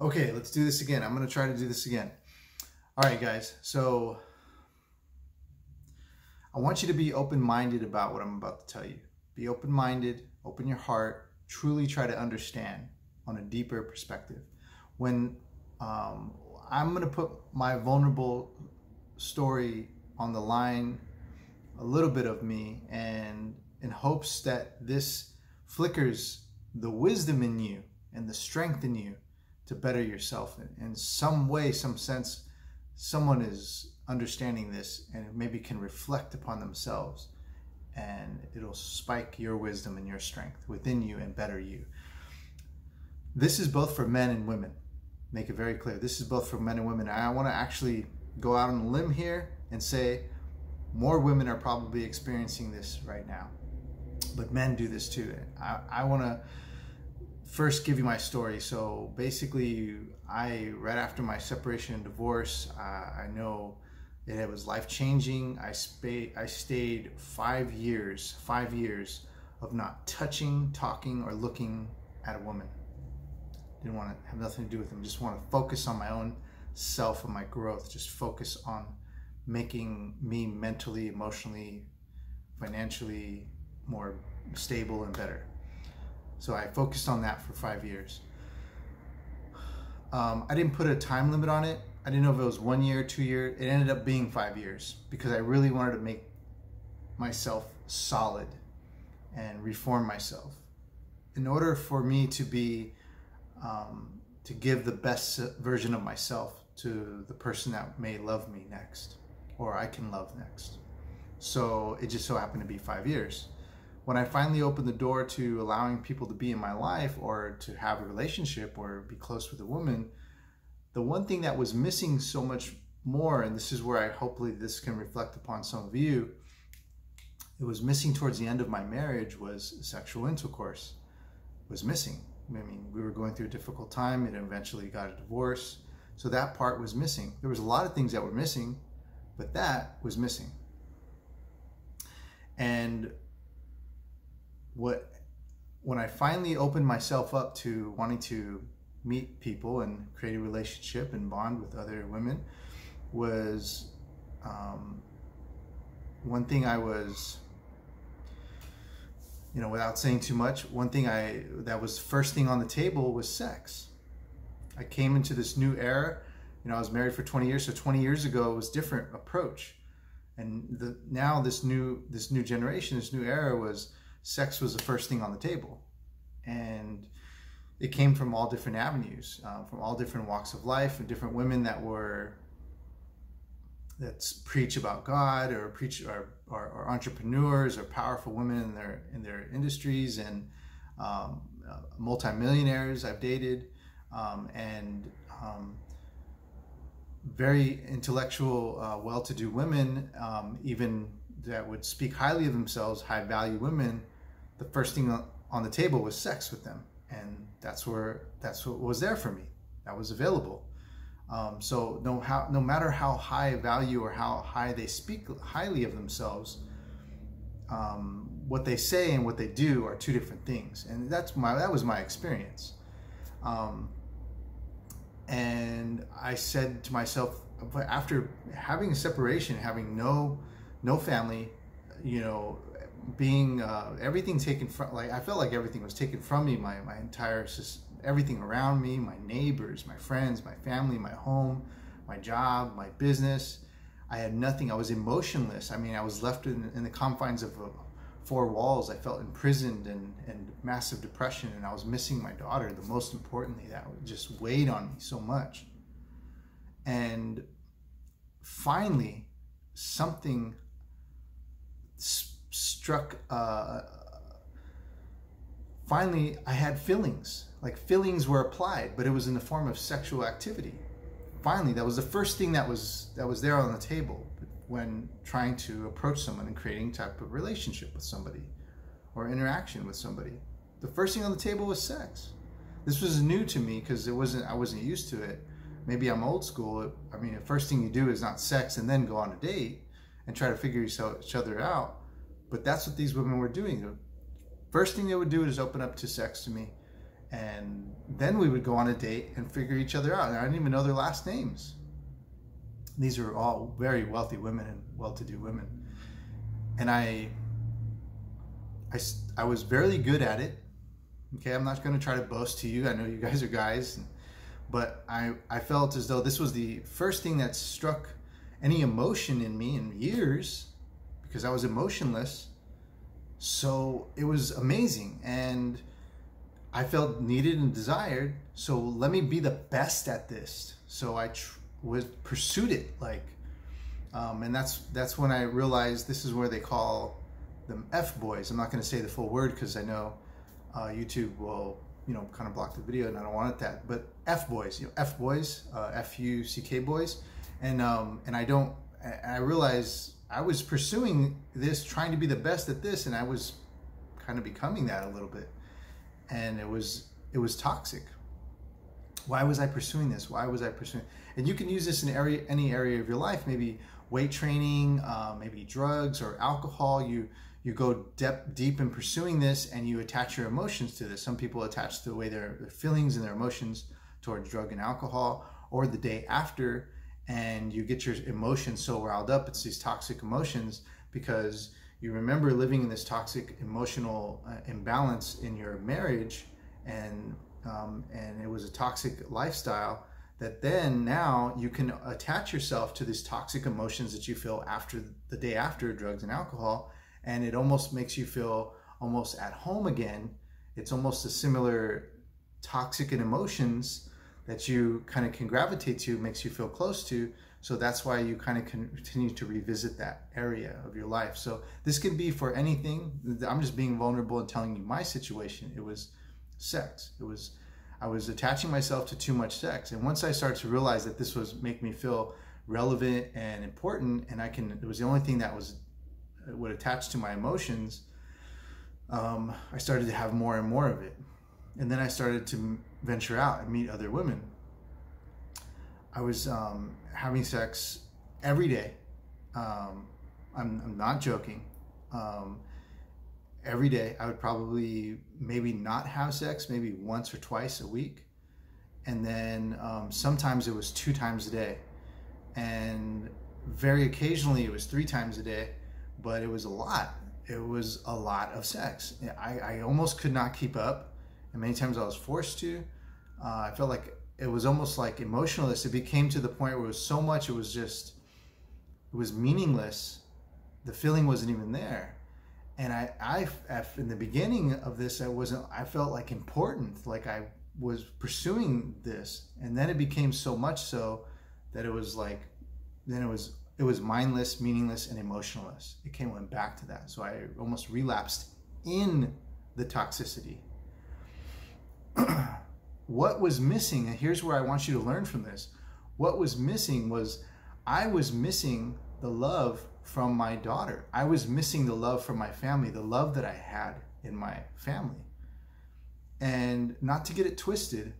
Okay, let's do this again. I'm going to try to do this again. All right, guys. So I want you to be open-minded about what I'm about to tell you. Be open-minded, open your heart, truly try to understand on a deeper perspective. When I'm going to put my vulnerable story on the line, a little bit of me, and in hopes that this flickers the wisdom in you and the strength in you to better yourself in some way, some sense. Someone is understanding this and maybe can reflect upon themselves, and it'll spike your wisdom and your strength within you and better you. This is both for men and women. Make it very clear. This is both for men and women. I want to actually go out on a limb here and say more women are probably experiencing this right now, but men do this too. I want to first give you my story. So basically, right after my separation and divorce, I know it was life-changing. I stayed 5 years of not touching, talking, or looking at a woman. Didn't want to have nothing to do with them. Just want to focus on my own self and my growth. Just focus on making me mentally, emotionally, financially more stable and better. So I focused on that for 5 years. I didn't put a time limit on it. I didn't know if it was 1 year, 2 years. It ended up being 5 years because I really wanted to make myself solid and reform myself. In order for me to be, to give the best version of myself to the person that may love me next, or I can love next. So it just so happened to be 5 years. When I finally opened the door to allowing people to be in my life or to have a relationship or be close with a woman, the one thing that was missing so much more, and this is where hopefully this can reflect upon some of you, it was missing towards the end of my marriage was sexual intercourse. It was missing. I mean, we were going through a difficult time and eventually got a divorce. So that part was missing. There was a lot of things that were missing, but that was missing. And when I finally opened myself up to wanting to meet people and create a relationship and bond with other women was one thing I was, without saying too much, one thing that was first thing on the table was sex. I came into this new era. I was married for 20 years, so 20 years ago it was a different approach. And now this new generation, this new era was sex was the first thing on the table. And it came from all different avenues, from all different walks of life, and different women that preach about God or preach or entrepreneurs or powerful women in their industries, and multimillionaires I've dated, and very intellectual, well-to-do women, even that would speak highly of themselves, high-value women. The first thing on the table was sex with them, and that's what was there for me. That was available. So no matter how high value or how high they speak highly of themselves, what they say and what they do are two different things, and that was my experience. And I said to myself, after having a separation, having no family, being everything taken from, I felt like everything was taken from me, my entire everything around me, my neighbors, my friends, my family, my home, my job, my business. I had nothing. I was emotionless. I mean, I was left in the confines of four walls. I felt imprisoned and massive depression, and I was missing my daughter, the most importantly. That just weighed on me so much. And finally something struck. Finally I had feelings. Like, feelings were applied, but it was in the form of sexual activity. Finally, that was the first thing that was there on the table when trying to approach someone and creating type of relationship with somebody or interaction with somebody. The first thing on the table was sex. This was new to me because I wasn't used to it. Maybe I'm old school. I mean, the first thing you do is not sex and then go on a date and try to figure each other out. But that's what these women were doing. The first thing they would do is open up to sex to me. And then we would go on a date and figure each other out. And I didn't even know their last names. These are all very wealthy women and well-to-do women. And I was very good at it. Okay, I'm not going to try to boast to you. I know you guys are guys. But I felt as though this was the first thing that struck any emotion in me in years, because I was emotionless. So it was amazing. And I felt needed and desired. So let me be the best at this. So I pursued it, and that's when I realized this is where they call them F boys. I'm not going to say the full word because I know YouTube will, kind of block the video, and I don't want it that. But F boys, F boys, F-U-C-K boys, and I realized I was pursuing this, trying to be the best at this, and I was kind of becoming that a little bit, and it was toxic. Why was I pursuing this? Why was I pursuing? And you can use this in any area of your life, maybe weight training, maybe drugs or alcohol. You go deep in pursuing this, and you attach your emotions to this. Some people attach the way their feelings and their emotions towards drug and alcohol, or the day after, and you get your emotions so riled up. It's these toxic emotions because you remember living in this toxic emotional imbalance in your marriage, and it was a toxic lifestyle, that then now you can attach yourself to these toxic emotions that you feel after the day after drugs and alcohol, and it almost makes you feel almost at home again. It's almost a similar toxic emotions that you kind of can gravitate to, makes you feel close to. So that's why you kind of continue to revisit that area of your life. So this can be for anything. I'm just being vulnerable and telling you my situation. It was sex. I was attaching myself to too much sex. And once I started to realize that this was make me feel relevant and important, and it was the only thing that would attach to my emotions, I started to have more and more of it. And then I started to venture out and meet other women. I was having sex every day. I'm not joking. Every day. I would probably maybe not have sex, maybe once or twice a week. And then sometimes it was 2 times a day. And very occasionally it was 3 times a day, but it was a lot. It was a lot of sex. I almost could not keep up. And many times I was forced to. I felt like it was almost like emotionless. It became to the point where it was so much, it was meaningless. The feeling wasn't even there. And I in the beginning of this, I felt like important, like I was pursuing this. And then it became so much so that it was like, then it was mindless, meaningless, and emotionless. It went back to that. So I almost relapsed in the toxicity. What was missing, and here's where I want you to learn from this. What was missing was I was missing the love from my daughter. I was missing the love from my family, the love that I had in my family. And not to get it twisted,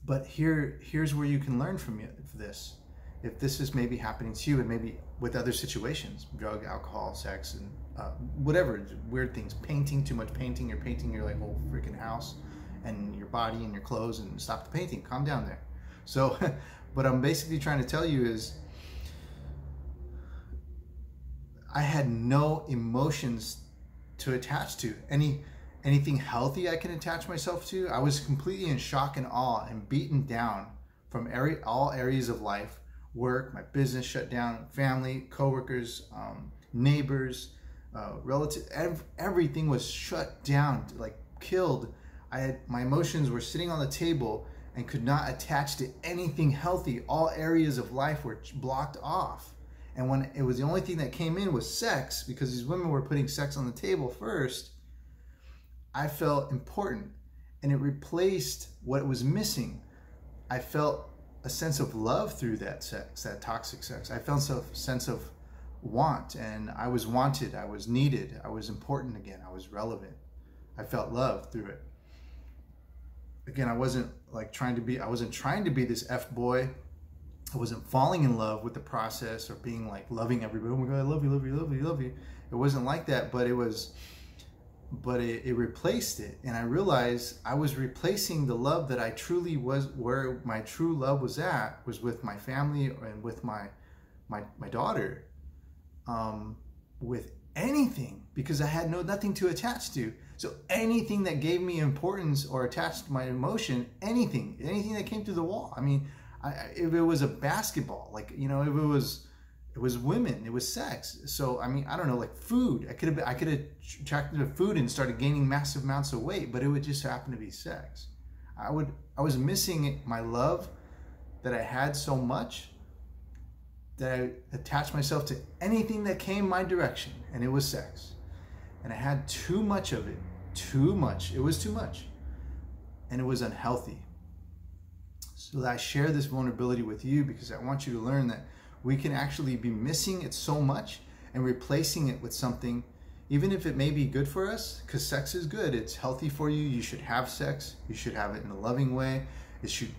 but here's where you can learn from this. If this is maybe happening to you, and maybe with other situations, drug, alcohol, sex, and whatever, weird things, painting, too much painting, you're painting your like whole freaking house and your body and your clothes, and stop the painting, calm down there. So what I'm basically trying to tell you is I had no emotions to attach to. Anything healthy I can attach myself to. I was completely in shock and awe and beaten down from all areas of life. Work, my business shut down, family, coworkers, neighbors, relatives, everything was shut down, like killed. My emotions were sitting on the table and could not attach to anything healthy. All areas of life were blocked off. And when it was the only thing that came in was sex, because these women were putting sex on the table first, I felt important, and it replaced what was missing. I felt a sense of love through that sex, that toxic sex. I felt a sense of want, and I was wanted, I was needed, I was important again, I was relevant. I felt love through it. Again, I wasn't trying to be this F boy. I wasn't falling in love with the process or being like loving everybody. Oh my God, I love you, love you, love you, love you. It wasn't like that, but it was but it replaced it. And I realized I was replacing the love that I truly was, where my true love was at, was with my family and with my daughter, with anything, because I had nothing to attach to. So anything that gave me importance or attached to my emotion, anything that came through the wall. I mean, if it was a basketball, like, you know, if it was women, it was sex. So, I mean, I don't know, like food. I could have attracted to food and started gaining massive amounts of weight, but it would just happen to be sex. I was missing my love that I had so much that I attached myself to anything that came my direction, and it was sex. And I had too much of it, too much. It was too much, and it was unhealthy. So I share this vulnerability with you because I want you to learn that we can actually be missing it so much and replacing it with something, even if it may be good for us, because sex is good. It's healthy for you. You should have sex. You should have it in a loving way.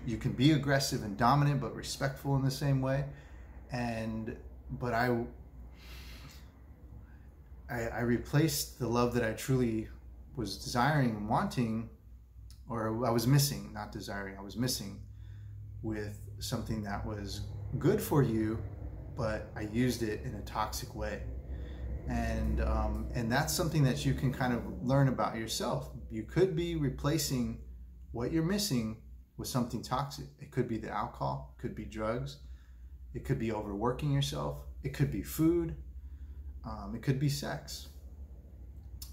You can be aggressive and dominant, but respectful in the same way. But I replaced the love that I truly was desiring and wanting, or I was missing, not desiring, I was missing, with something that was good for you, but I used it in a toxic way. And that's something that you can kind of learn about yourself. You could be replacing what you're missing with something toxic. It could be the alcohol, it could be drugs, it could be overworking yourself, it could be food, it could be sex.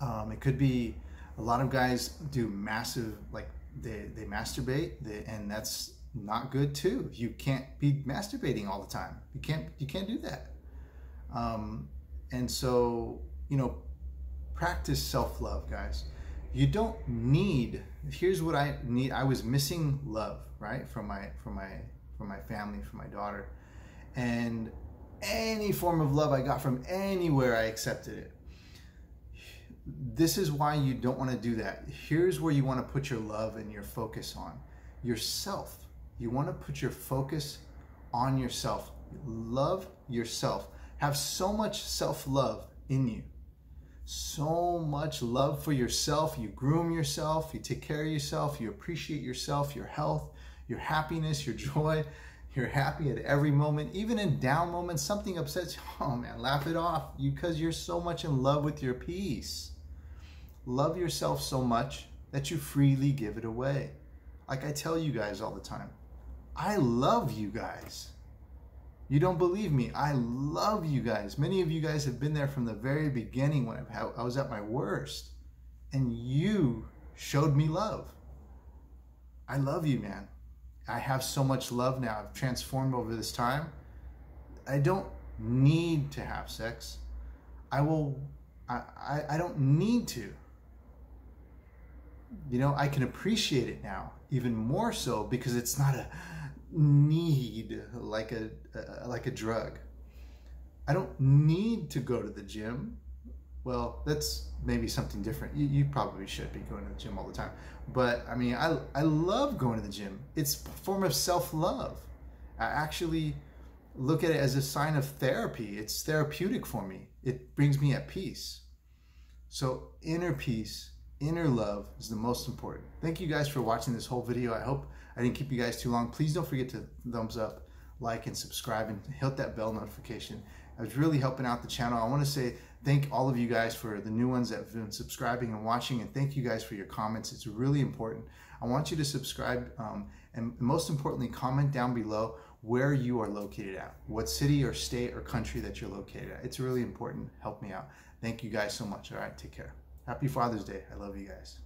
It could be, a lot of guys do massive, like they masturbate, and that's not good too. You can't be masturbating all the time. You can't do that. And so, you know, practice self-love, guys. You don't need, here's what I need. I was missing love, right? From my family, from my daughter. And any form of love I got from anywhere, I accepted it. This is why you don't want to do that. Here's where you want to put your love and your focus on yourself. You want to put your focus on yourself. Love yourself. Have so much self-love in you. So much love for yourself. You groom yourself. You take care of yourself. You appreciate yourself, your health, your happiness, your joy. You're happy at every moment. Even in down moments, something upsets you. Oh man, laugh it off, because you're so much in love with your peace. Love yourself so much that you freely give it away. Like I tell you guys all the time, I love you guys. You don't believe me. I love you guys. Many of you guys have been there from the very beginning when I was at my worst, and you showed me love. I love you, man. I have so much love now. I've transformed over this time. I don't need to have sex. I don't need to. You know, I can appreciate it now, even more so, because it's not a need like a drug. I don't need to go to the gym. Well, that's maybe something different. You probably should be going to the gym all the time. But I mean, I love going to the gym. It's a form of self-love. I actually look at it as a sign of therapy. It's therapeutic for me. It brings me at peace. So inner peace, inner love is the most important. Thank you guys for watching this whole video. I hope I didn't keep you guys too long. Please don't forget to thumbs up, like, and subscribe, and hit that bell notification. I was really helping out the channel. I want to say thank all of you guys for the new ones that have been subscribing and watching, and thank you guys for your comments. It's really important. I want you to subscribe, and most importantly, comment down below where you are located at, what city or state or country that you're located at. It's really important. Help me out. Thank you guys so much. All right, take care. Happy Father's Day. I love you guys.